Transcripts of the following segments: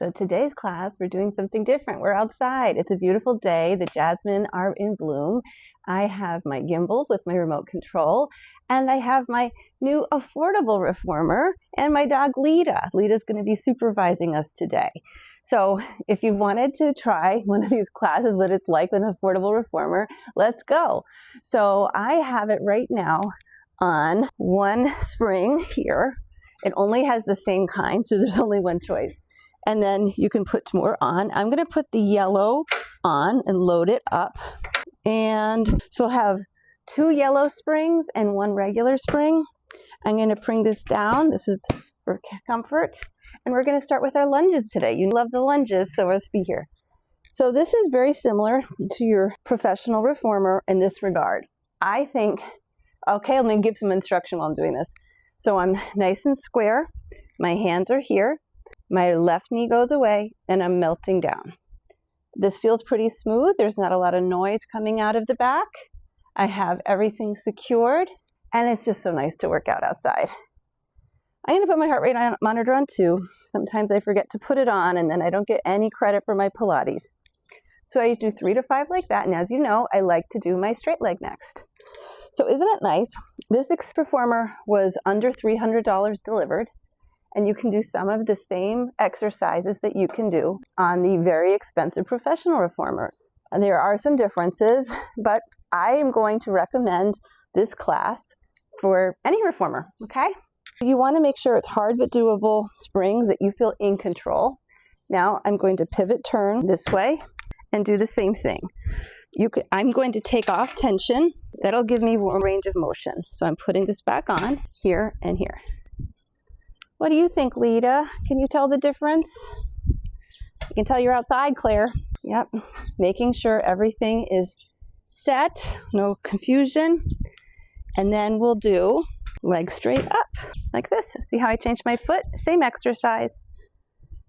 So today's class, we're doing something different. We're outside. It's a beautiful day. The jasmine are in bloom. I have my gimbal with my remote control, and I have my new affordable reformer and my dog Lita. Lita's going to be supervising us today. So if you wanted to try one of these classes, what it's like with an affordable reformer, let's go. So I have it right now on one spring here. It only has the same kind, so there's only one choice. And then you can put more on. I'm going to put the yellow on and load it up. And so I'll have 2 yellow springs and 1 regular spring. I'm going to bring this down. This is for comfort. And we're going to start with our lunges today. You love the lunges, so let's be here. So this is very similar to your professional reformer in this regard. I think, okay, let me give some instruction while I'm doing this. So I'm nice and square. My hands are here. My left knee goes away, and I'm melting down. This feels pretty smooth. There's not a lot of noise coming out of the back. I have everything secured, and it's just so nice to work out outside. I'm going to put my heart rate monitor on too. Sometimes I forget to put it on, and then I don't get any credit for my Pilates. So I do 3 to 5 like that, and as you know, I like to do my straight leg next. So isn't it nice? This reformer was under $300 delivered. And you can do some of the same exercises that you can do on the very expensive professional reformers. And there are some differences, but I am going to recommend this class for any reformer, okay? You want to make sure it's hard but doable springs that you feel in control. Now I'm going to pivot turn this way and do the same thing. I'm going to take off tension. That'll give me more range of motion. So I'm putting this back on here and here. What do you think, Lita? Can you tell the difference? You can tell you're outside, Claire. Yep. Making sure everything is set, no confusion. And then we'll do legs straight up, like this. See how I changed my foot? Same exercise.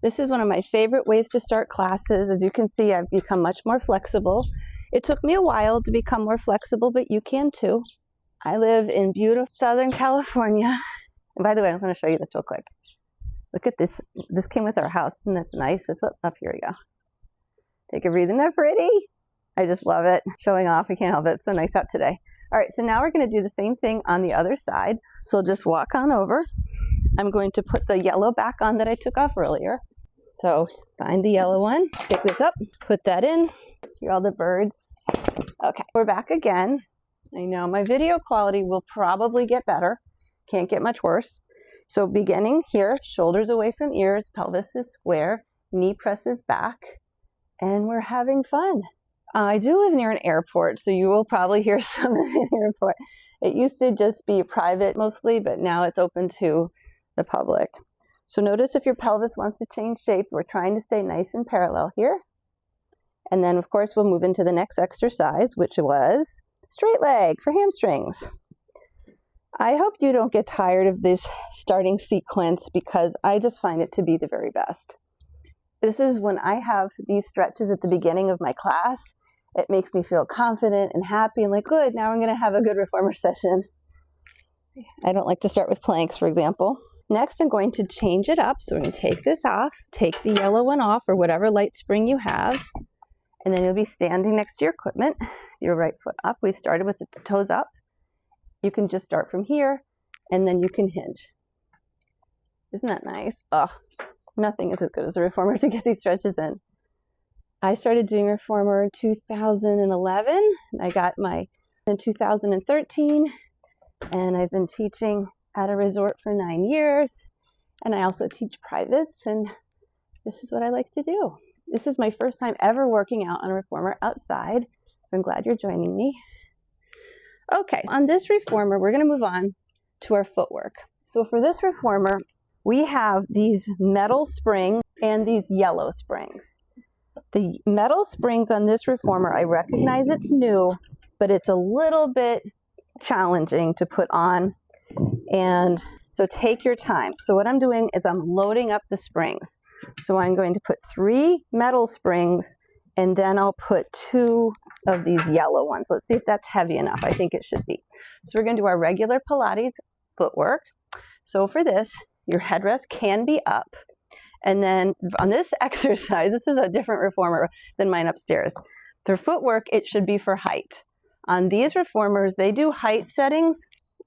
This is one of my favorite ways to start classes. As you can see, I've become much more flexible. It took me a while to become more flexible, but you can too. I live in beautiful Southern California. And by the way, I'm going to show you this real quick. Look at this. This came with our house, and that's nice. It's up here we go. Take a breathe. Isn't that pretty? I just love it. Showing off. I can't help it. It's so nice out today. All right, so now we're going to do the same thing on the other side. So I'll just walk on over. I'm going to put the yellow back on that I took off earlier. So find the yellow one. Pick this up. Put that in. Hear all the birds. Okay, we're back again. I know my video quality will probably get better. Can't get much worse. So beginning here, shoulders away from ears, pelvis is square, knee presses back, and we're having fun. I do live near an airport, so you will probably hear some in the airport. It used to just be private mostly, but now it's open to the public. So notice if your pelvis wants to change shape, we're trying to stay nice and parallel here. And then of course we'll move into the next exercise, which was straight leg for hamstrings. I hope you don't get tired of this starting sequence because I just find it to be the very best. This is when I have these stretches at the beginning of my class. It makes me feel confident and happy and like, good, now I'm going to have a good reformer session. I don't like to start with planks, for example. Next, I'm going to change it up. So we're going to take this off, take the yellow one off or whatever light spring you have, and then you'll be standing next to your equipment, your right foot up. We started with the toes up. You can just start from here, and then you can hinge. Isn't that nice? Oh, nothing is as good as a reformer to get these stretches in. I started doing reformer in 2011. I got my in 2013, and I've been teaching at a resort for 9 years. And I also teach privates, and this is what I like to do. This is my first time ever working out on a reformer outside, so I'm glad you're joining me. Okay, on this reformer, we're going to move on to our footwork. So for this reformer, we have these metal springs and these yellow springs. The metal springs on this reformer, I recognize it's new, but it's a little bit challenging to put on. And so take your time. So what I'm doing is I'm loading up the springs. So I'm going to put 3 metal springs, and then I'll put 2 of these yellow ones. Let's see if that's heavy enough. I think it should be. So we're going to do our regular Pilates footwork. So for this, your headrest can be up, And then on this exercise, this is a different reformer than mine upstairs. For footwork, it should be for height. On these reformers, they do height settings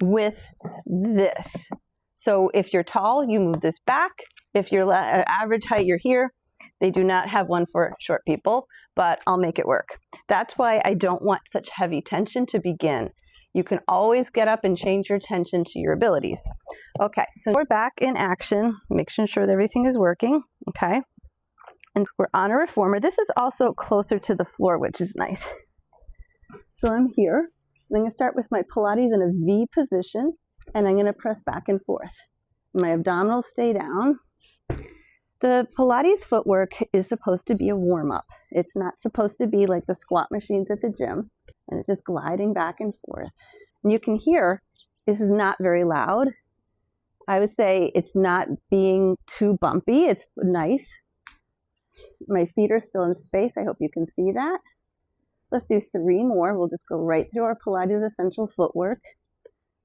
with this. So if you're tall, you move this back. If you're average height, you're here. They do not have one for short people, but I'll make it work. That's why I don't want such heavy tension to begin. You can always get up and change your tension to your abilities. Okay, so we're back in action, making sure that everything is working, okay? And we're on a reformer. This is also closer to the floor, which is nice. So I'm here. I'm going to start with my Pilates in a V position, and I'm going to press back and forth. My abdominals stay down. The Pilates footwork is supposed to be a warm-up. It's not supposed to be like the squat machines at the gym, and it's just gliding back and forth. And you can hear this is not very loud. I would say it's not being too bumpy. It's nice. My feet are still in space. I hope you can see that. Let's do 3 more. We'll just go right through our Pilates essential footwork.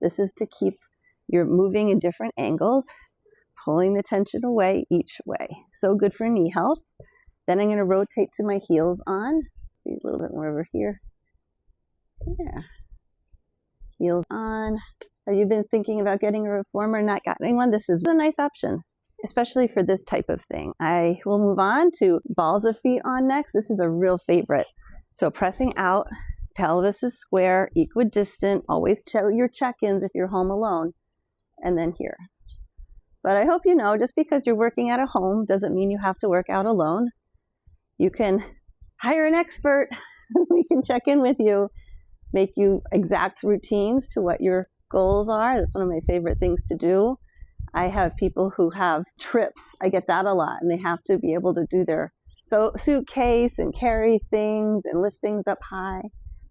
This is to keep your moving in different angles, pulling the tension away each way. So good for knee health. Then I'm going to rotate to my heels on. See a little bit more over here. Yeah. Heels on. Have you been thinking about getting a reformer and not gotten one? This is a nice option, especially for this type of thing. I will move on to balls of feet on next. This is a real favorite. So pressing out, pelvis is square, equidistant. Always check your check-ins if you're home alone. And then here. But I hope you know, just because you're working at a home doesn't mean you have to work out alone. You can hire an expert. We can check in with you, make you exact routines to what your goals are. That's one of my favorite things to do. I have people who have trips. I get that a lot, and they have to be able to do their suitcase and carry things and lift things up high.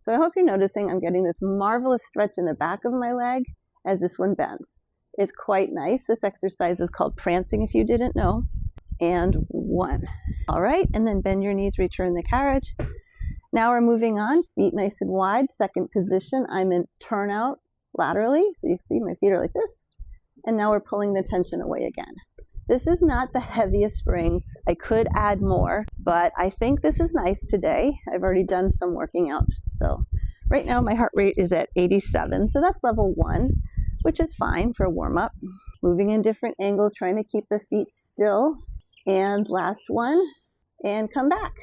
So I hope you're noticing I'm getting this marvelous stretch in the back of my leg as this one bends. It's quite nice. This exercise is called prancing, if you didn't know. And 1. All right, and then bend your knees, return the carriage. Now we're moving on, feet nice and wide. Second position, I'm in turnout laterally. So you see my feet are like this. And now we're pulling the tension away again. This is not the heaviest springs. I could add more, but I think this is nice today. I've already done some working out. So right now my heart rate is at 87. So that's level 1, which is fine for a warm-up. Moving in different angles, trying to keep the feet still. And last one, and come back.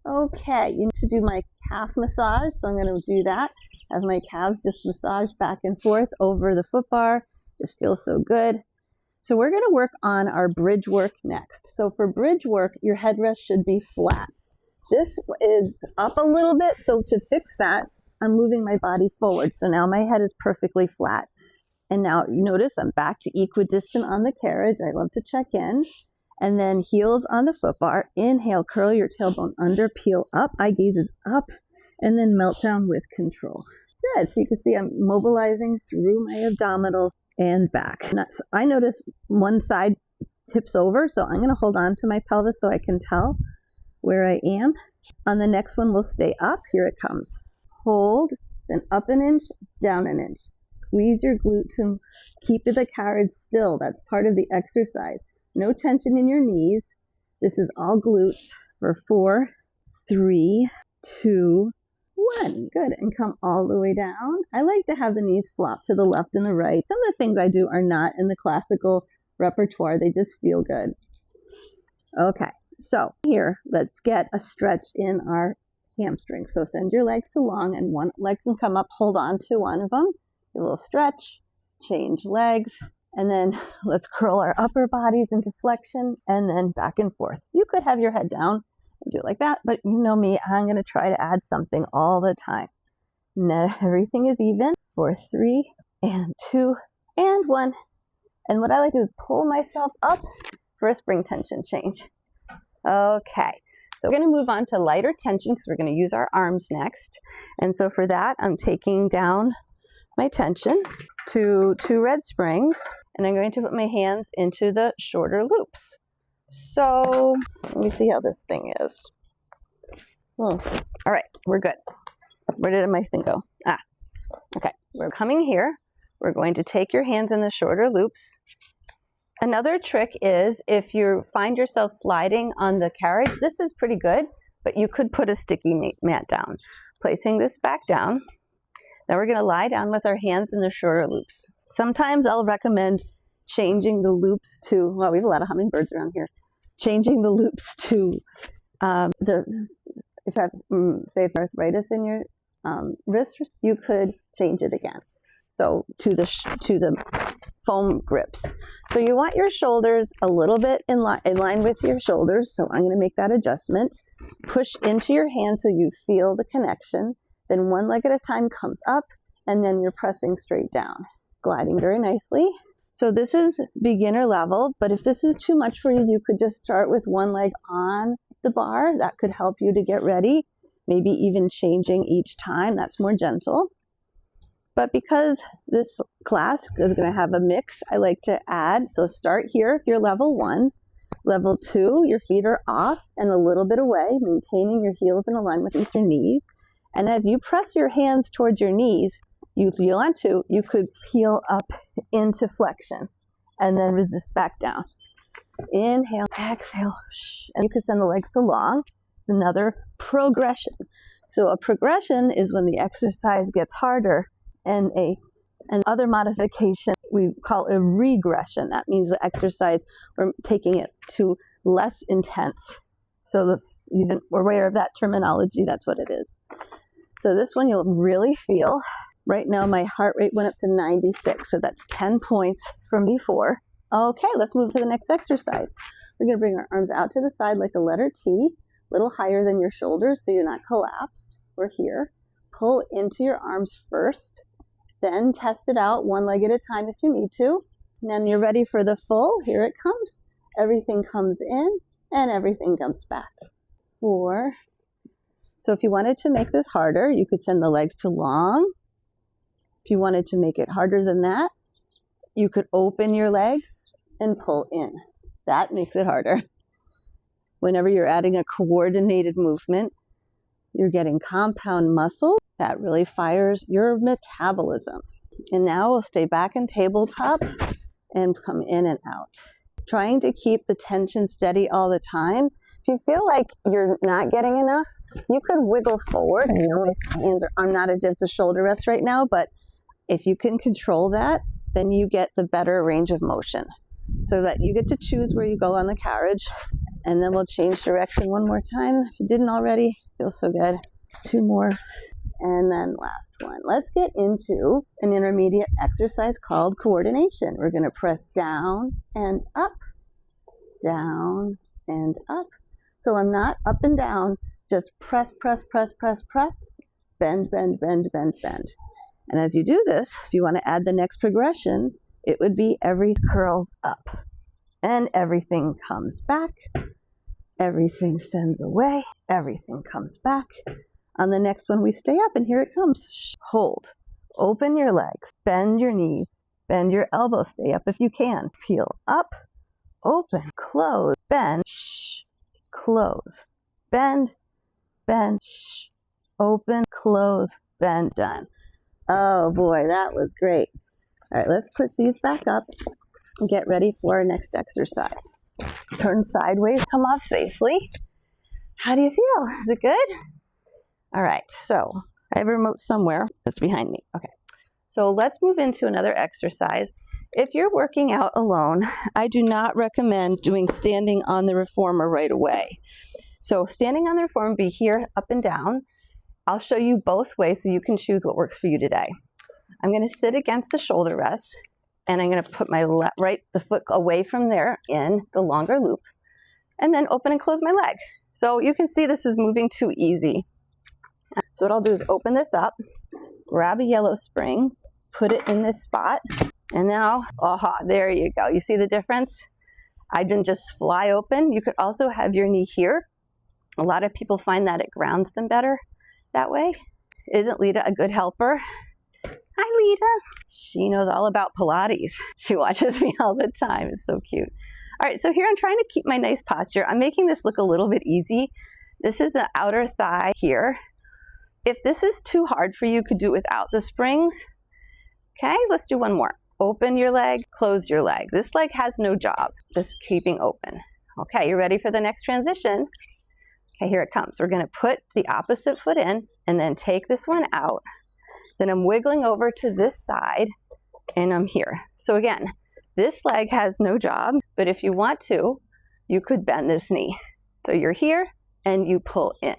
Okay, you need to do my calf massage, so I'm going to do that. Have my calves just massage back and forth over the foot bar. Just feels so good. So we're going to work on our bridge work next. So for bridge work, your headrest should be flat. This is up a little bit, so to fix that, I'm moving my body forward. So now my head is perfectly flat. And now you notice I'm back to equidistant on the carriage. I love to check in. And then heels on the foot bar. Inhale, curl your tailbone under, peel up. Eye gaze is up. And then melt down with control. Good. So you can see I'm mobilizing through my abdominals and back. I notice one side tips over, so I'm going to hold on to my pelvis so I can tell where I am. On the next one, we'll stay up. Here it comes. Hold, then up an inch, down an inch. Squeeze your glute to keep the carriage still. That's part of the exercise. No tension in your knees. This is all glutes for 4, 3, 2, 1. Good. And come all the way down. I like to have the knees flop to the left and the right. Some of the things I do are not in the classical repertoire. They just feel good. Okay. So here, let's get a stretch in our hamstring. So send your legs to long, and one leg can come up. Hold on to one of them. A little stretch. Change legs. And then let's curl our upper bodies into flexion and then back and forth. You could have your head down and do it like that, but you know me, I'm going to try to add something all the time. Now everything is even for 3 and 2 and 1. And what I like to do is pull myself up for a spring tension change. Okay, so we're going to move on to lighter tension because we're going to use our arms next. And so for that, I'm taking down my tension to 2 red springs, and I'm going to put my hands into the shorter loops. So let me see how this thing is. All right, we're good. Where did my thing go? Okay, we're coming here. We're going to take your hands in the shorter loops, Another trick is if you find yourself sliding on the carriage, this is pretty good, but you could put a sticky mat down. Placing this back down, then we're going to lie down with our hands in the shorter loops. Sometimes I'll recommend changing the loops to, well, we have a lot of hummingbirds around here, changing the loops to if you have, say, arthritis in your wrist, you could change it again. So to the foam grips. So you want your shoulders a little bit in line with your shoulders. So I'm going to make that adjustment. Push into your hand so you feel the connection. Then one leg at a time comes up, and then you're pressing straight down, gliding very nicely. So this is beginner level, but if this is too much for you, you could just start with one leg on the bar. That could help you to get ready. Maybe even changing each time. That's more gentle. But because this class is going to have a mix, I like to add. So start here if you're level 1. Level 2, your feet are off and a little bit away, maintaining your heels in alignment with your knees. And as you press your hands towards your knees, you could peel up into flexion and then resist back down. Inhale, exhale, and you could send the legs so long. Another progression. So a progression is when the exercise gets harder, and other modification we call a regression. That means the exercise, we're taking it to less intense. So you're aware of that terminology, that's what it is. So this one you'll really feel. Right now my heart rate went up to 96, so that's 10 points from before. Okay, let's move to the next exercise. We're going to bring our arms out to the side like a letter T, a little higher than your shoulders so you're not collapsed. We're here. Pull into your arms first. Then test it out one leg at a time if you need to. And then you're ready for the full. Here it comes. Everything comes in and everything comes back. 4. So if you wanted to make this harder, you could send the legs to long. If you wanted to make it harder than that, you could open your legs and pull in. That makes it harder. Whenever you're adding a coordinated movement, you're getting compound muscle. That really fires your metabolism. And now we'll stay back in tabletop and come in and out. Trying to keep the tension steady all the time. If you feel like you're not getting enough, you could wiggle forward. I know my hands I'm not against the shoulder rest right now, but if you can control that, then you get the better range of motion. So that you get to choose where you go on the carriage. And then we'll change direction one more time. If you didn't already, feels so good. 2 more. And then last one. Let's get into an intermediate exercise called coordination. We're going to press down and up, down and up. So I'm not up and down, just press, press, press, press, press, bend, bend, bend, bend, bend. And as you do this, if you want to add the next progression, it would be everything curls up and everything comes back. Everything sends away. Everything comes back. On the next one, we stay up, and here it comes. Hold. Open your legs. Bend your knees. Bend your elbows. Stay up if you can. Peel up. Open. Close. Bend. Close. Bend. Bend. Open. Close. Bend. Done. Oh boy, that was great. All right, let's push these back up and get ready for our next exercise. Turn sideways. Come off safely. How do you feel? Is it good? All right, so I have a remote somewhere that's behind me. Okay, so let's move into another exercise. If you're working out alone, I do not recommend doing standing on the reformer right away. So standing on the reformer would be here, up and down. I'll show you both ways so you can choose what works for you today. I'm going to sit against the shoulder rest, and I'm going to put my the foot away from there in the longer loop, and then open and close my leg. So you can see this is moving too easy. So what I'll do is open this up, grab a yellow spring, put it in this spot, and now, aha, there you go. You see the difference? I didn't just fly open. You could also have your knee here. A lot of people find that it grounds them better that way. Isn't Lita a good helper? Hi, Lita. She knows all about Pilates. She watches me all the time. It's so cute. All right, so here I'm trying to keep my nice posture. I'm making this look a little bit easy. This is an outer thigh here. If this is too hard for you, you could do it without the springs. Okay, let's do one more. open your leg, close your leg. This leg has no job, just keeping open. Okay, you ready for the next transition? Okay, here it comes. We're gonna put the opposite foot in and then take this one out. Then I'm wiggling over to this side and I'm here. So again, this leg has no job, but if you want to, you could bend this knee. So you're here and you pull in,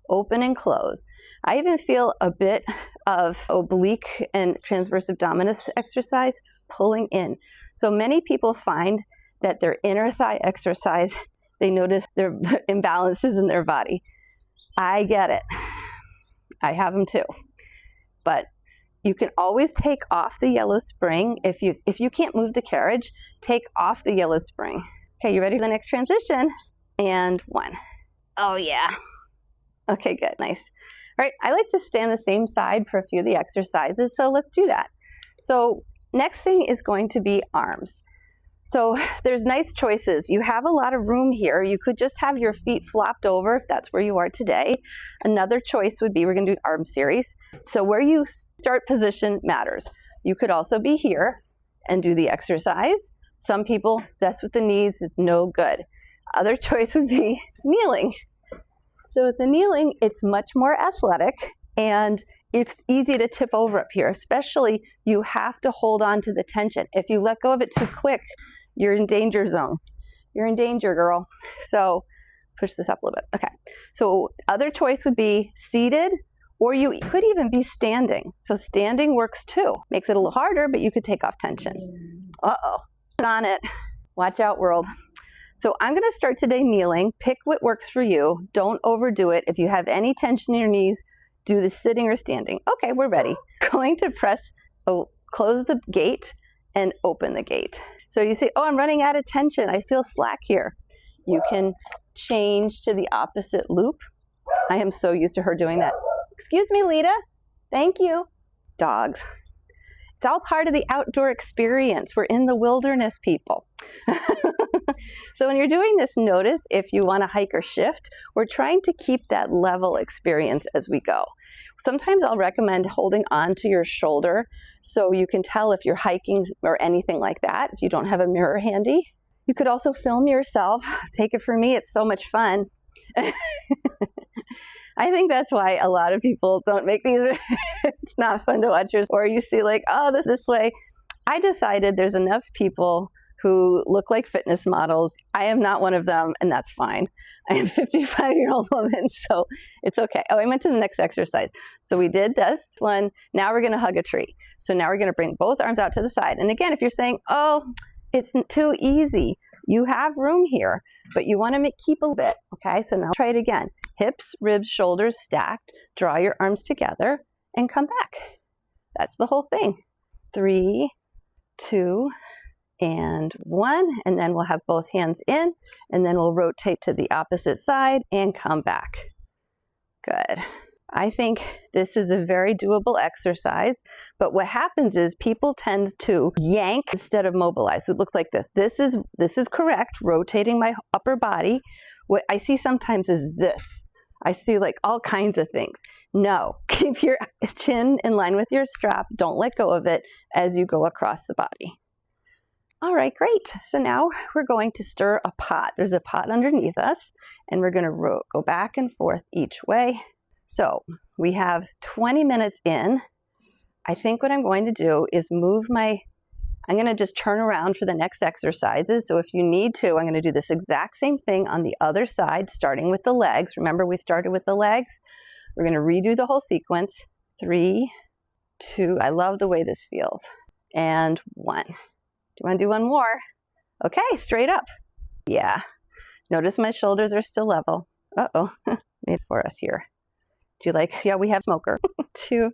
open and close. I even feel a bit of oblique and transverse abdominis exercise pulling in. So many people find that their inner thigh exercise, they notice their imbalances in their body. I get it. I have them too. But you can always take off the yellow spring. If you can't move the carriage, take off the yellow spring. Okay, you ready for the next transition? And 1. Oh yeah. Okay, good, nice. All right, I like to stand the same side for a few of the exercises, so let's do that. So next thing is going to be arms. So there's nice choices. You have a lot of room here. You could just have your feet flopped over if that's where you are today. Another choice would be, we're gonna do arm series. So where you start position matters. You could also be here and do the exercise. Some people, that's with the knees, is no good. Other choice would be kneeling. So with the kneeling, it's much more athletic and it's easy to tip over up here, especially you have to hold on to the tension. If you let go of it too quick, you're in danger zone. You're in danger, girl. So push this up a little bit. Okay. So other choice would be seated, or you could even be standing. So standing works too. Makes it a little harder, but you could take off tension. Uh-oh. On it. Watch out, world. So I'm going to start today kneeling. Pick what works for you. Don't overdo it. If you have any tension in your knees, do the sitting or standing. Okay, we're ready. Going to press, close the gate and open the gate. So you say, oh, I'm running out of tension. I feel slack here. You can change to the opposite loop. I am so used to her doing that. Excuse me, Lita. Thank you. Dogs. It's all part of the outdoor experience. We're in the wilderness, people. So when you're doing this, notice if you want to hike or shift, we're trying to keep that level experience as we go. Sometimes I'll recommend holding on to your shoulder so you can tell if you're hiking or anything like that, if you don't have a mirror handy. You could also film yourself. Take it from me, it's so much fun. I think that's why a lot of people don't make these. It's not fun to watch yours, or you see like, oh, this way. I decided there's enough people who look like fitness models. I am not one of them, and that's fine. I am a 55-year-old woman, so it's okay. Oh, I went to the next exercise. So we did this one. Now we're going to hug a tree. So now we're going to bring both arms out to the side. And again, if you're saying, oh, it's too easy, you have room here, but you want to keep a bit. Okay, so now try it again. Hips, ribs, shoulders stacked. Draw your arms together and come back. That's the whole thing. 3, 2, and 1, and then we'll have both hands in, and then we'll rotate to the opposite side and come back. Good. I think this is a very doable exercise, but what happens is people tend to yank instead of mobilize. So it looks like this. This is correct, rotating my upper body. What I see sometimes is this. I see like all kinds of things. No, keep your chin in line with your strap. Don't let go of it as you go across the body. All right, great. So now we're going to stir a pot. There's a pot underneath us, and we're going to go back and forth each way. So we have 20 minutes in. I think what I'm going to do is I'm going to just turn around for the next exercises. So if you need to, I'm going to do this exact same thing on the other side, starting with the legs. Remember, we started with the legs. We're going to redo the whole sequence. 3, 2, I love the way this feels. And 1. Do you want to do one more? Okay, straight up. Yeah. Notice my shoulders are still level. Uh-oh, made for us here. Do you like, yeah, we have smoker. 2,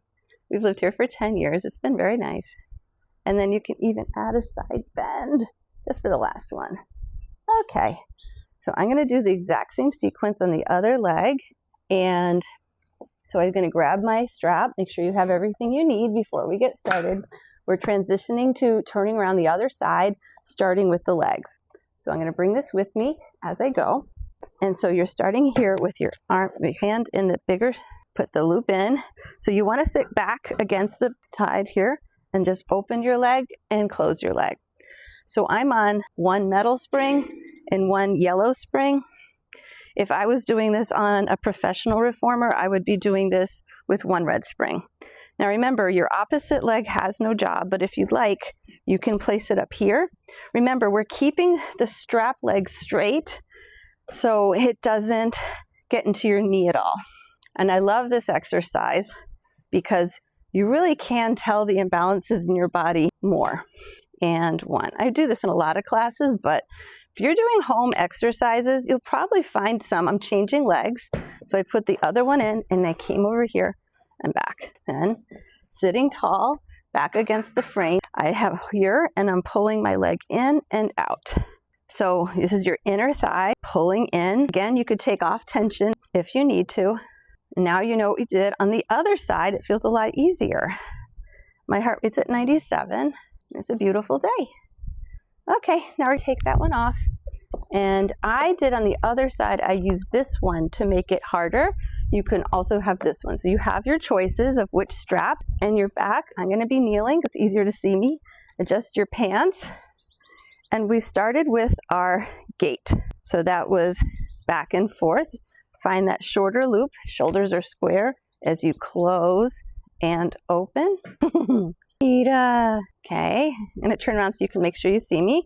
we've lived here for 10 years. It's been very nice. And then you can even add a side bend just for the last one. Okay, so I'm going to do the exact same sequence on the other leg. And so I'm going to grab my strap, make sure you have everything you need before we get started. We're transitioning to turning around the other side, starting with the legs. So I'm going to bring this with me as I go. And so you're starting here with your hand in the bigger, put the loop in. So you want to sit back against the side here and just open your leg and close your leg. So I'm on one metal spring and one yellow spring. If I was doing this on a professional reformer, I would be doing this with one red spring. Now remember, your opposite leg has no job, but if you'd like, you can place it up here. Remember, we're keeping the strap leg straight so it doesn't get into your knee at all. And I love this exercise because you really can tell the imbalances in your body more. And one. I do this in a lot of classes, but if you're doing home exercises, you'll probably find some. I'm changing legs. So I put the other one in and I came over here and back. Then sitting tall, back against the frame. I have here and I'm pulling my leg in and out. So this is your inner thigh pulling in. Again, you could take off tension if you need to. And now you know what we did. On the other side, it feels a lot easier. My heart rate's at 97. It's a beautiful day. Okay, now we take that one off. And I did on the other side, I used this one to make it harder. You can also have this one. So you have your choices of which strap and your back. I'm going to be kneeling. It's easier to see me. Adjust your pants. And we started with our gait. So that was back and forth. Find that shorter loop. Shoulders are square as you close and open. Okay, I'm going to turn around so you can make sure you see me.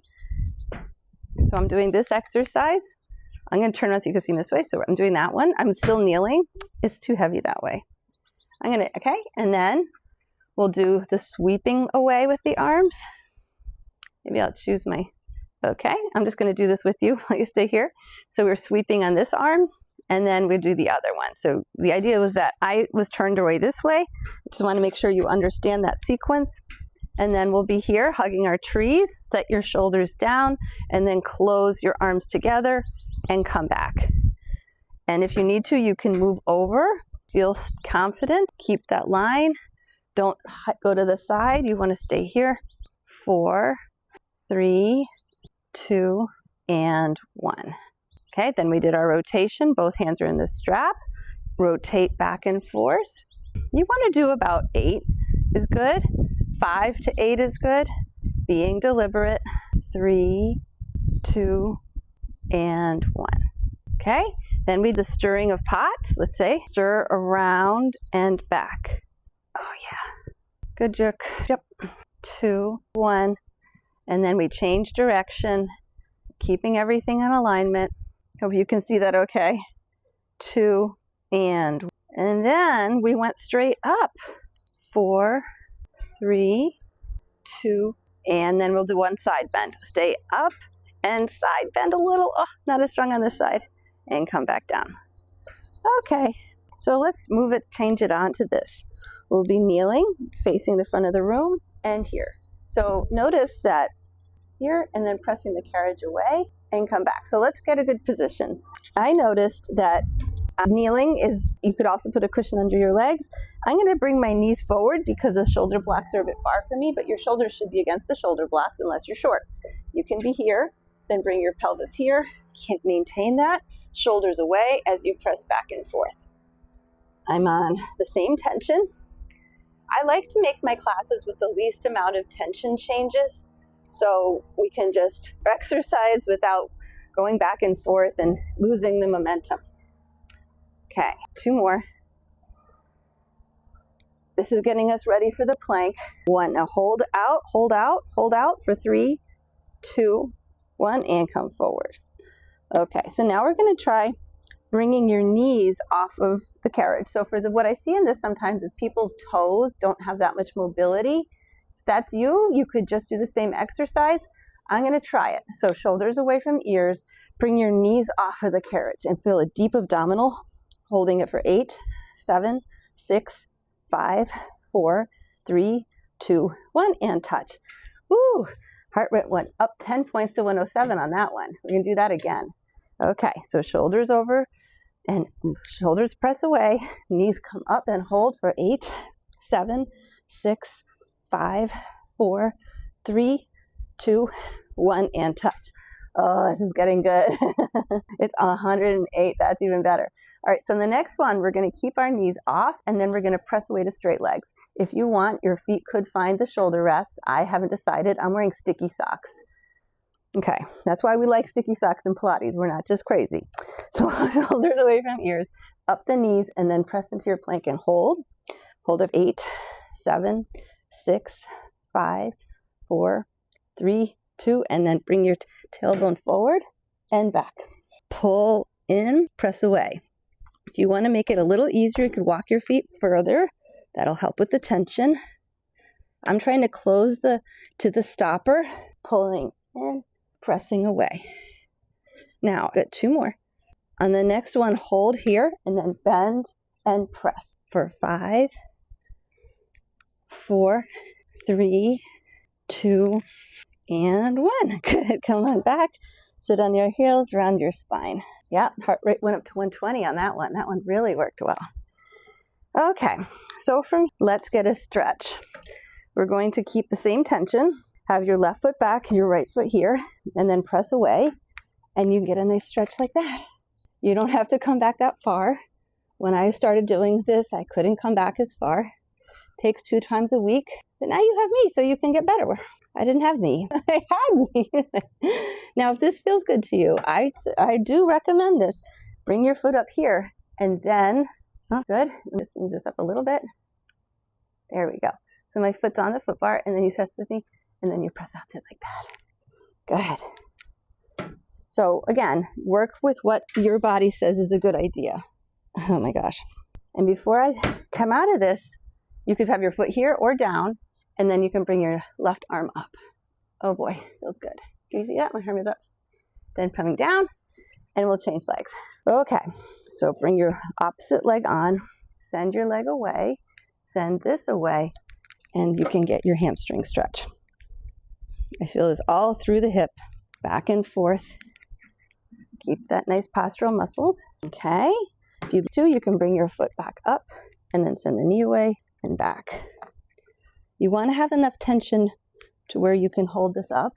So I'm doing this exercise. I'm going to turn around so you can see me this way. So I'm doing that one. I'm still kneeling. It's too heavy that way. Okay, and then we'll do the sweeping away with the arms. Maybe I'll choose okay, I'm just going to do this with you while you stay here. So we're sweeping on this arm, and then we do the other one. So the idea was that I was turned away this way. I just want to make sure you understand that sequence. And then we'll be here hugging our trees, set your shoulders down, and then close your arms together and come back. And if you need to, you can move over. Feel confident. Keep that line. Don't go to the side. You want to stay here. 4, 3, 2, and 1. Okay, then we did our rotation. Both hands are in the strap. Rotate back and forth. You want to do about 8 is good. 5 to 8 is good. Being deliberate. 3, 2, and 1. Okay, then we do the stirring of pots. Let's say stir around and back. Oh yeah, good jerk. Yep. 2, 1, and then we change direction, keeping everything in alignment. Hope you can see that okay. 2, and then we went straight up. 4, 3, 2, and then we'll do one side bend. Stay up and side bend a little. Oh, not as strong on this side. And come back down. Okay, so let's move it, change it on to this. We'll be kneeling, facing the front of the room, and here. So notice that here, and then pressing the carriage away, and come back. So let's get a good position. I noticed that kneeling is, you could also put a cushion under your legs. I'm going to bring my knees forward because the shoulder blocks are a bit far from me, but your shoulders should be against the shoulder blocks unless you're short. You can be here, then bring your pelvis here. Can't maintain that. Shoulders away as you press back and forth. I'm on the same tension. I like to make my classes with the least amount of tension changes so we can just exercise without going back and forth and losing the momentum. Okay, 2 more. This is getting us ready for the plank. 1, now hold out for 3, 2, 1, and come forward. Okay, so now we're going to try bringing your knees off of the carriage. So for what I see in this sometimes is people's toes don't have that much mobility. If that's you, you could just do the same exercise. I'm going to try it. So shoulders away from the ears, bring your knees off of the carriage and feel a deep abdominal, holding it for 8, 7, 6, 5, 4, 3, 2, 1, and touch. Woo! Heart rate went up 10 points to 107 on that one. We're going to do that again. Okay, so shoulders over and shoulders press away. Knees come up and hold for 8, 7, 6, 5, 4, 3, 2, 1, and touch. Oh, this is getting good. It's 108. That's even better. All right, so in the next one, we're going to keep our knees off, and then we're going to press away to straight legs. If you want, your feet could find the shoulder rest. I haven't decided. I'm wearing sticky socks. Okay, that's why we like sticky socks in Pilates. We're not just crazy. So shoulders away from ears, up the knees, and then press into your plank and hold. Hold of 8, 7, 6, 5, 4, 3, 2, and then bring your tailbone forward and back. Pull in, press away. If you want to make it a little easier, you could walk your feet further. That'll help with the tension. I'm trying to close to the stopper, pulling in, pressing away. Now, I've got 2 more. On the next one, hold here and then bend and press for 5, 4, 3, 2, and 1. Good. Come on back. Sit on your heels, round your spine. Yeah, heart rate went up to 120 on that one. That one really worked well. Okay, so let's get a stretch. We're going to keep the same tension. Have your left foot back, your right foot here, and then press away, and you get a nice stretch like that. You don't have to come back that far. When I started doing this, I couldn't come back as far. It takes 2 times a week, but now you have me, so you can get better. I didn't have me. I had me. Now, if this feels good to you, I do recommend this. Bring your foot up here, and then, oh, good. Just move this up a little bit. There we go. So my foot's on the foot bar, and then you press with me, and then you press out to it like that. Good. So again, work with what your body says is a good idea. Oh my gosh. And before I come out of this, you could have your foot here or down, and then you can bring your left arm up. Oh boy, feels good. Can you see that? My arm is up. Then coming down, and we'll change legs. Okay, so bring your opposite leg on, send your leg away, send this away, and you can get your hamstring stretch. I feel this all through the hip, back and forth. Keep that nice postural muscles. Okay, if you do, you can bring your foot back up and then send the knee away and back. You want to have enough tension to where you can hold this up,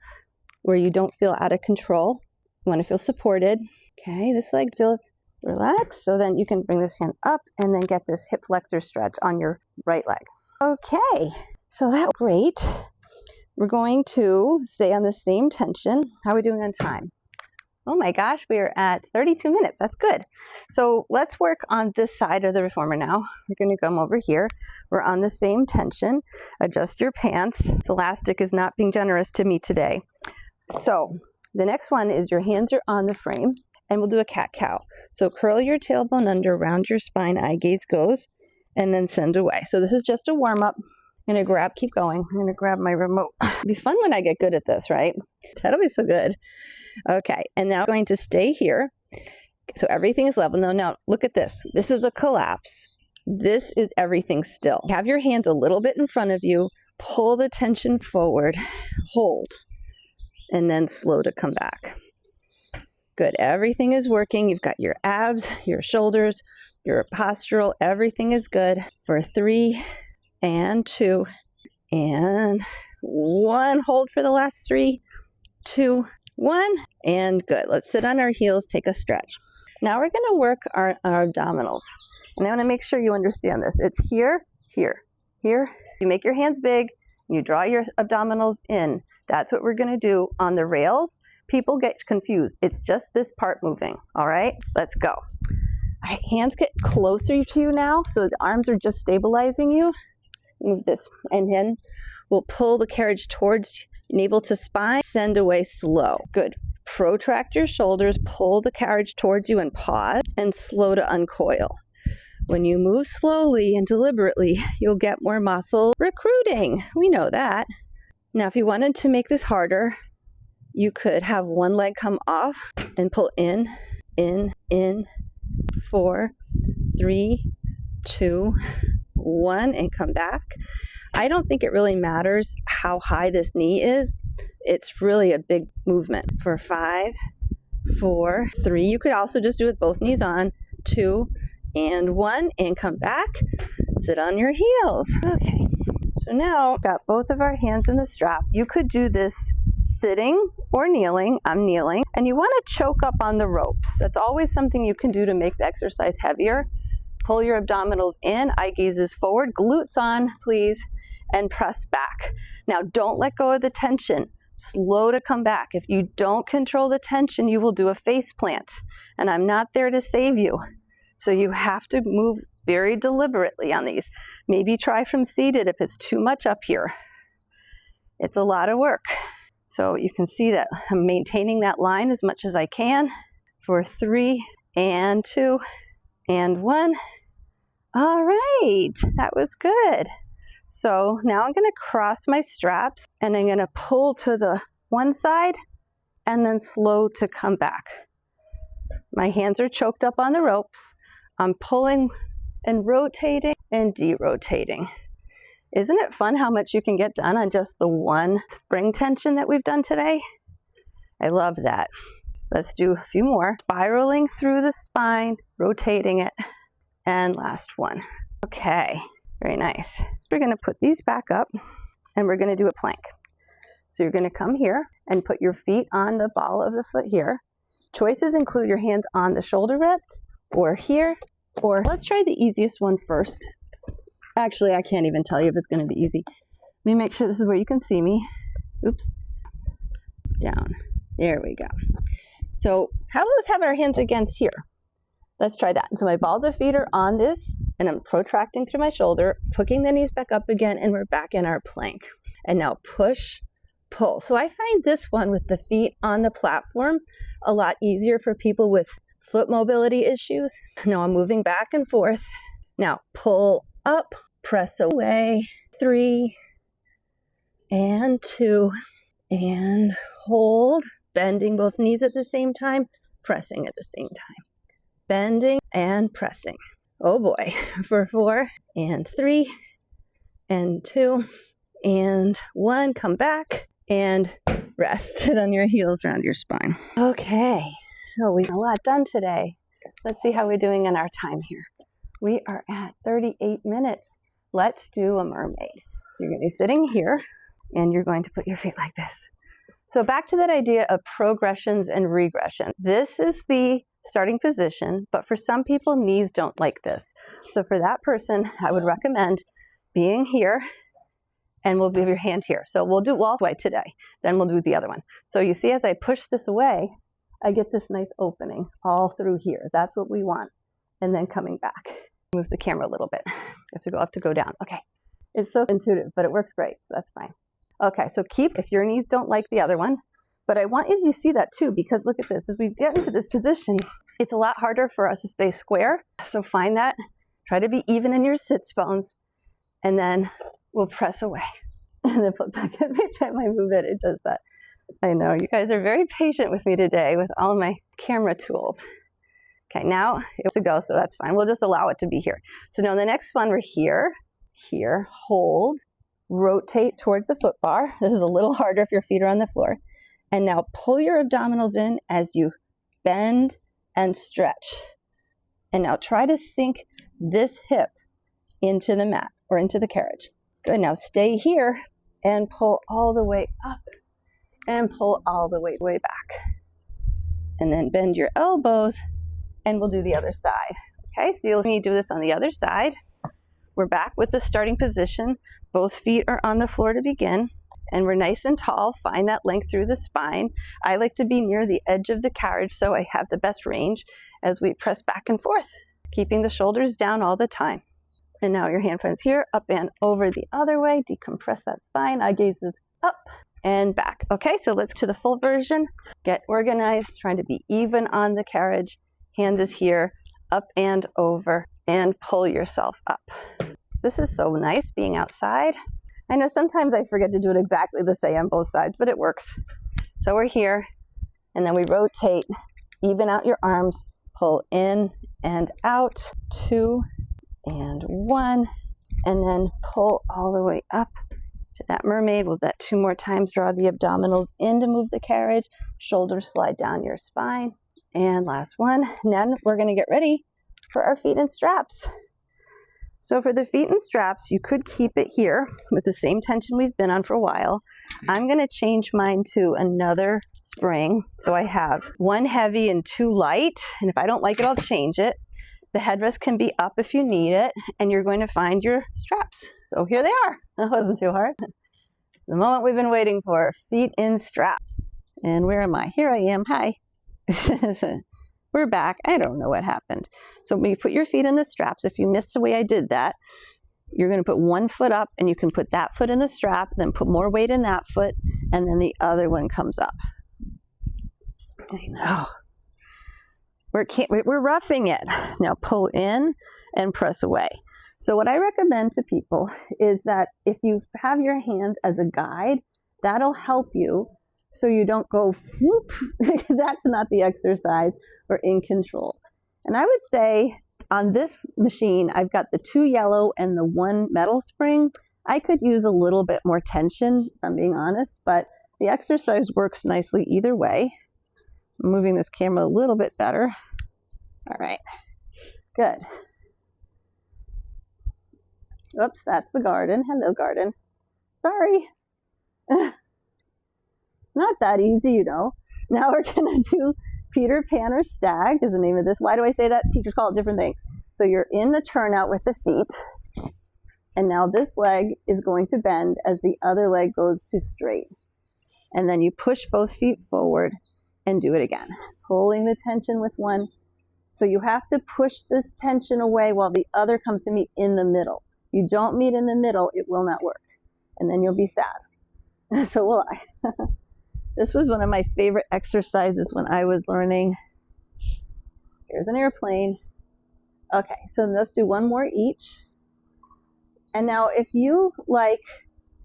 where you don't feel out of control. You want to feel supported. Okay, this leg feels relaxed, so then you can bring this hand up and then get this hip flexor stretch on your right leg. Okay, so that's great. We're going to stay on the same tension. How are we doing on time? Oh my gosh, we are at 32 minutes. That's good. So let's work on this side of the reformer now. We're going to come over here. We're on the same tension. Adjust your pants. This elastic is not being generous to me today. So the next one is your hands are on the frame, and we'll do a cat-cow. So curl your tailbone under, round your spine, eye gaze goes, and then send away. So this is just a warm-up. I'm going to keep going. I'm going to grab my remote. It'll be fun when I get good at this, right? That'll be so good. Okay, and now I'm going to stay here. So everything is level. Now look at this. This is a collapse. This is everything still. Have your hands a little bit in front of you. Pull the tension forward. Hold. And then slow to come back. Good. Everything is working. You've got your abs, your shoulders, your postural. Everything is good. For 3 and 2 and 1. Hold for the last 3, 2, 1, and good. Let's sit on our heels, take a stretch. Now we're going to work our abdominals. And I want to make sure you understand this. It's here, here, here. You make your hands big, and you draw your abdominals in. That's what we're going to do on the rails. People get confused. It's just this part moving. All right, let's go. All right, hands get closer to you now, so the arms are just stabilizing you. Move this, and then we'll pull the carriage towards navel to spine, send away slow. Good. Protract your shoulders, pull the carriage towards you and pause, and slow to uncoil. When you move slowly and deliberately, you'll get more muscle recruiting. We know that. Now, if you wanted to make this harder, you could have one leg come off and pull in, 4, 3, 2, 1, and come back. I don't think it really matters how high this knee is. It's really a big movement. For 5, 4, 3. You could also just do it with both knees on. 2 and 1, and come back. Sit on your heels. Okay. So now, got both of our hands in the strap. You could do this sitting or kneeling. I'm kneeling. And you want to choke up on the ropes. That's always something you can do to make the exercise heavier. Pull your abdominals in, eye gazes forward, glutes on, please, and press back. Now, don't let go of the tension. Slow to come back. If you don't control the tension, you will do a face plant, and I'm not there to save you. So you have to move very deliberately on these. Maybe try from seated if it's too much up here. It's a lot of work. So you can see that I'm maintaining that line as much as I can for 3 and 2 and 1. All right, that was good. So now I'm going to cross my straps and I'm going to pull to the one side and then slow to come back. My hands are choked up on the ropes. I'm pulling and rotating and derotating. Isn't it fun how much you can get done on just the one spring tension that we've done today? I love that. Let's do a few more. Spiraling through the spine, rotating it, and last one. Okay, very nice. We're going to put these back up and we're going to do a plank. So you're going to come here and put your feet on the ball of the foot here. Choices include your hands on the shoulder rest or here, or let's try the easiest one first. Actually, I can't even tell you if it's going to be easy. Let me make sure this is where you can see me. Oops. Down. There we go. So let's have our hands against here. Let's try that. So my balls of feet are on this, and I'm protracting through my shoulder, hooking the knees back up again, and we're back in our plank. And now push, pull. So I find this one with the feet on the platform a lot easier for people with foot mobility issues. Now I'm moving back and forth. Now pull up, press away, 3 and 2, and hold, bending both knees at the same time, pressing at the same time. Bending and pressing. Oh boy, for 4 and 3 and 2 and 1, come back and rest. Sit on your heels around your spine. Okay, so we got a lot done today. Let's see how we're doing in our time here. We are at 38 minutes. Let's do a mermaid. So you're going to be sitting here and you're going to put your feet like this. So back to that idea of progressions and regression. This is the starting position, but for some people, knees don't like this. So for that person, I would recommend being here, and we'll give your hand here. So we'll do all the way today, then we'll do the other one. So you see, as I push this away, I get this nice opening all through here. That's what we want. And then coming back. Move the camera a little bit. You have to go up to go down. Okay. It's so intuitive, but it works great. So that's fine. Okay, so keep, if your knees don't like the other one, but I want you to see that too, because look at this. As we get into this position, it's a lot harder for us to stay square. So find that. Try to be even in your sits bones, and then we'll press away. And then put back. Every time I move it, it does that. I know, you guys are very patient with me today with all my camera tools. Okay, now it's to go, so that's fine. We'll just allow it to be here. So now the next one, we're here, hold, rotate towards the foot bar. This is a little harder if your feet are on the floor. And now pull your abdominals in as you bend and stretch. And now try to sink this hip into the mat or into the carriage. Good, now stay here and pull all the way up and pull all the way back. And then bend your elbows. And we'll do the other side. Okay, so you'll let me do this on the other side. We're back with the starting position. Both feet are on the floor to begin. And we're nice and tall. Find that length through the spine. I like to be near the edge of the carriage so I have the best range as we press back and forth, keeping the shoulders down all the time. And now your hand finds here, up and over the other way. Decompress that spine. Eye gazes up and back. Okay, so let's to the full version. Get organized, trying to be even on the carriage. Hand is here, up and over, and pull yourself up. This is so nice being outside. I know sometimes I forget to do it exactly the same on both sides, but it works. So we're here, and then we rotate, even out your arms, pull in and out, 2 and 1, and then pull all the way up to that mermaid. We'll do that 2 more times. Draw the abdominals in to move the carriage, shoulders slide down your spine. And last one, and then we're going to get ready for our feet and straps. So for the feet and straps, you could keep it here with the same tension we've been on for a while. I'm going to change mine to another spring. So I have 1 heavy and 2 light. And if I don't like it, I'll change it. The headrest can be up if you need it, and you're going to find your straps. So here they are. That wasn't too hard. The moment we've been waiting for, feet in straps. And where am I? Here I am. Hi. We're back. I don't know what happened. So when you put your feet in the straps, if you missed the way I did that, you're going to put one foot up, and you can put that foot in the strap, then put more weight in that foot, and then the other one comes up. I know. We're roughing it. Now pull in and press away. So what I recommend to people is that if you have your hand as a guide, that'll help you so you don't go whoop. That's not the exercise. We're in control. And I would say on this machine, I've got the 2 yellow and the 1 metal spring. I could use a little bit more tension, if I'm being honest, but the exercise works nicely either way. I'm moving this camera a little bit better. All right, good. Oops, that's the garden. Hello, garden. Sorry. It's not that easy, you know. Now we're gonna do Peter Pan or Stag is the name of this. Why do I say that? Teachers call it different things. So you're in the turnout with the feet, and now this leg is going to bend as the other leg goes to straight. And then you push both feet forward and do it again, pulling the tension with one. So you have to push this tension away while the other comes to meet in the middle. You don't meet in the middle, it will not work. And then you'll be sad. So will I. This was one of my favorite exercises when I was learning. Here's an airplane. Okay, so let's do one more each. And now if you like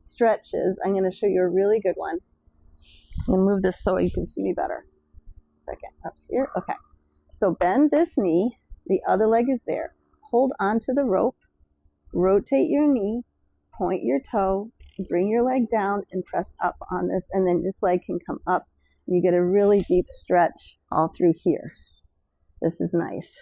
stretches, I'm going to show you a really good one. I'm going to move this so you can see me better. Second, up here. Okay. So bend this knee, the other leg is there. Hold onto the rope, rotate your knee, point your toe, bring your leg down and press up on this, and then this leg can come up and you get a really deep stretch all through here. This is nice.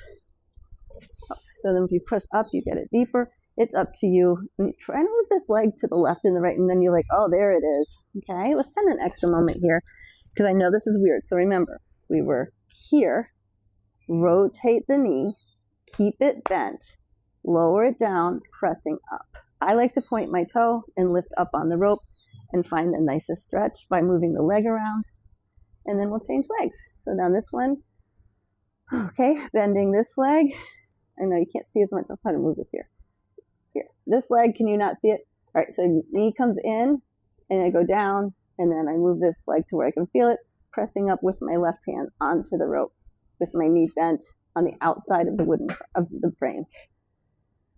So then if you press up, you get it deeper. It's up to you. And try and move this leg to the left and the right, and then you're like, oh, there it is. Okay, let's spend an extra moment here because I know this is weird. So remember, we were here. Rotate the knee, keep it bent, lower it down, pressing up. I like to point my toe and lift up on the rope and find the nicest stretch by moving the leg around, and then we'll change legs. So down this one, okay, bending this leg. I know you can't see as much, I'll try to move this here. Here, this leg, can you not see it? All right, so knee comes in, and I go down, and then I move this leg to where I can feel it, pressing up with my left hand onto the rope, with my knee bent on the outside of the frame.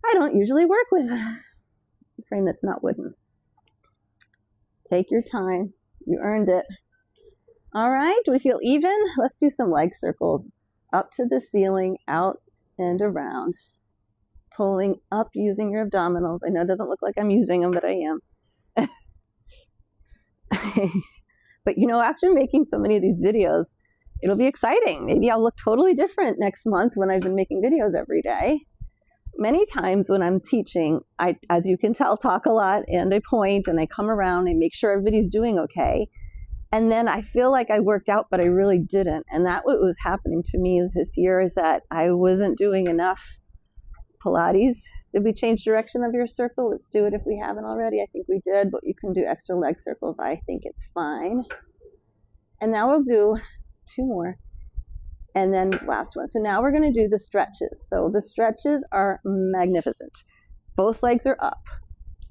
I don't usually work with a frame that's not wooden. Take your time. You earned it. All right, do we feel even? Let's do some leg circles. Up to the ceiling, out and around. Pulling up using your abdominals. I know it doesn't look like I'm using them, but I am. But you know, after making so many of these videos, it'll be exciting. Maybe I'll look totally different next month when I've been making videos every day. Many times when I'm teaching, I, as you can tell, talk a lot and I point and I come around and make sure everybody's doing okay. And then I feel like I worked out, but I really didn't. And that what was happening to me this year is that I wasn't doing enough Pilates. Did we change direction of your circle? Let's do it if we haven't already. I think we did, but you can do extra leg circles. I think it's fine. And now we'll do 2 more. And then last one. So now we're going to do the stretches. So the stretches are magnificent. Both legs are up.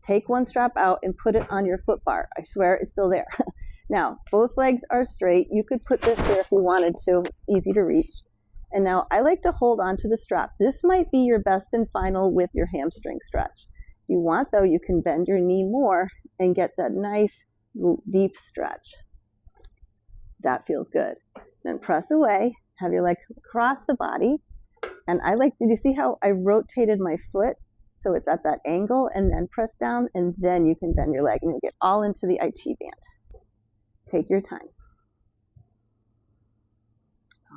Take one strap out and put it on your foot bar. I swear it's still there. Now, both legs are straight. You could put this there if you wanted to. It's easy to reach. And now I like to hold on to the strap. This might be your best and final with your hamstring stretch. If you want, though, you can bend your knee more and get that nice deep stretch. That feels good. Then press away. Have your leg across the body. And I like, did you see how I rotated my foot? So it's at that angle, and then press down, and then you can bend your leg and you'll get all into the IT band. Take your time.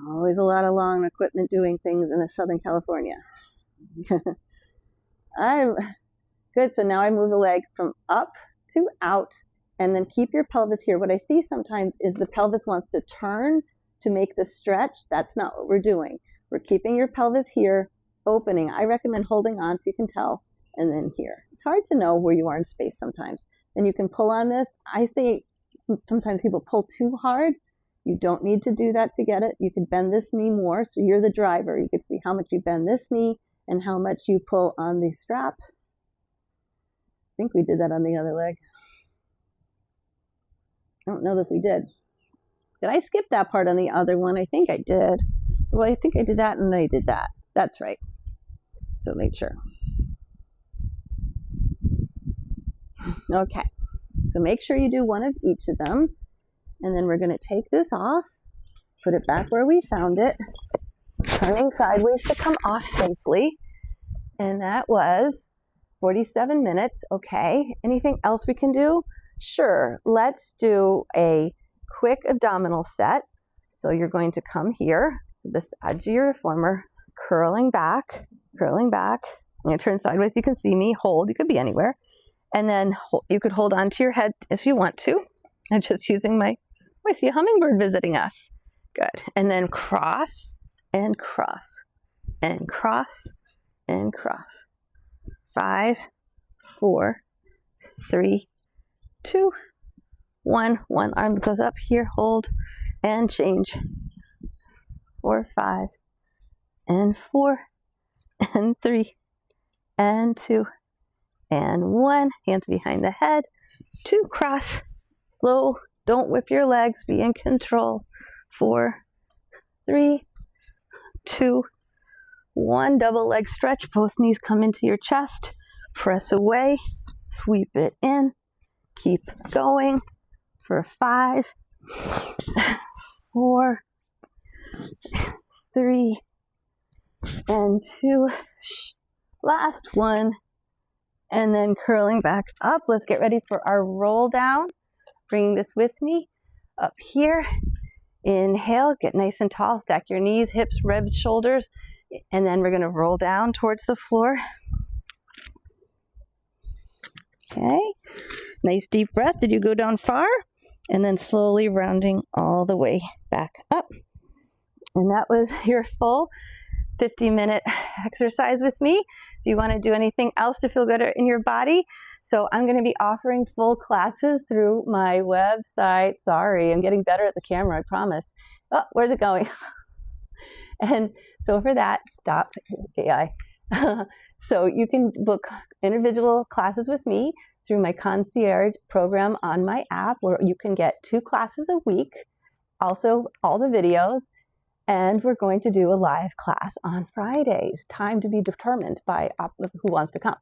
Always a lot of long equipment doing things in Southern California. Good, so now I move the leg from up to out, and then keep your pelvis here. What I see sometimes is the pelvis wants to turn to make the stretch. That's not what we're doing. We're keeping your pelvis here, opening. I recommend holding on so you can tell, and then here. It's hard to know where you are in space sometimes. Then you can pull on this. I think sometimes people pull too hard. You don't need to do that to get it. You can bend this knee more, so you're the driver. You get to see how much you bend this knee and how much you pull on the strap. I think we did that on the other leg. I don't know if we did. Did I skip that part on the other one? I think I did. Well, I think I did that and then I did that. That's right. So make sure. Okay. So make sure you do one of each of them. And then we're going to take this off, put it back where we found it, turning sideways to come off safely. And that was 47 minutes. Okay. Anything else we can do? Sure. Let's do a quick abdominal set. So you're going to come here to this edge of your reformer, curling back, curling back. I'm going to turn sideways. You can see me. Hold. You could be anywhere. And then you could hold onto your head if you want to. I'm just using my, I see a hummingbird visiting us. Good. And then cross and cross and cross and cross. 5, 4, 3, 2, 1. One arm goes up here, hold and change. 4, 5, and 4, and 3, and 2, and 1. Hands behind the head. 2, cross. Slow. Don't whip your legs. Be in control. 4, 3, 2, 1. Double leg stretch. Both knees come into your chest. Press away. Sweep it in. Keep going for 5, 4, 3, and 2. Last one. And then curling back up. Let's get ready for our roll down. Bring this with me up here. Inhale, get nice and tall. Stack your knees, hips, ribs, shoulders. And then we're going to roll down towards the floor. Okay. Nice deep breath. Did you go down far? And then slowly rounding all the way back up. And that was your full 50-minute exercise with me. If you want to do anything else to feel good in your body, so I'm going to be offering full classes through my website. Sorry, I'm getting better at the camera, I promise. Oh, where's it going? And so for that, stop AI. So you can book individual classes with me through my concierge program on my app, where you can get 2 classes a week, also all the videos. And we're going to do a live class on Fridays, time to be determined by who wants to come.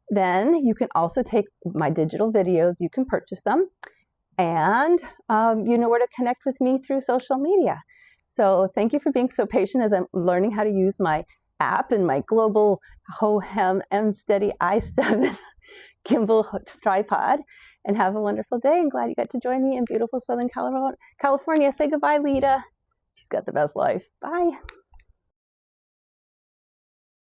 Then you can also take my digital videos, you can purchase them, and you know where to connect with me through social media. So thank you for being so patient as I'm learning how to use my app and my global Hohem M-Steady i7 gimbal tripod, and have a wonderful day. I'm glad you got to join me in beautiful Southern California. Say goodbye, Lita. She's got the best life. Bye.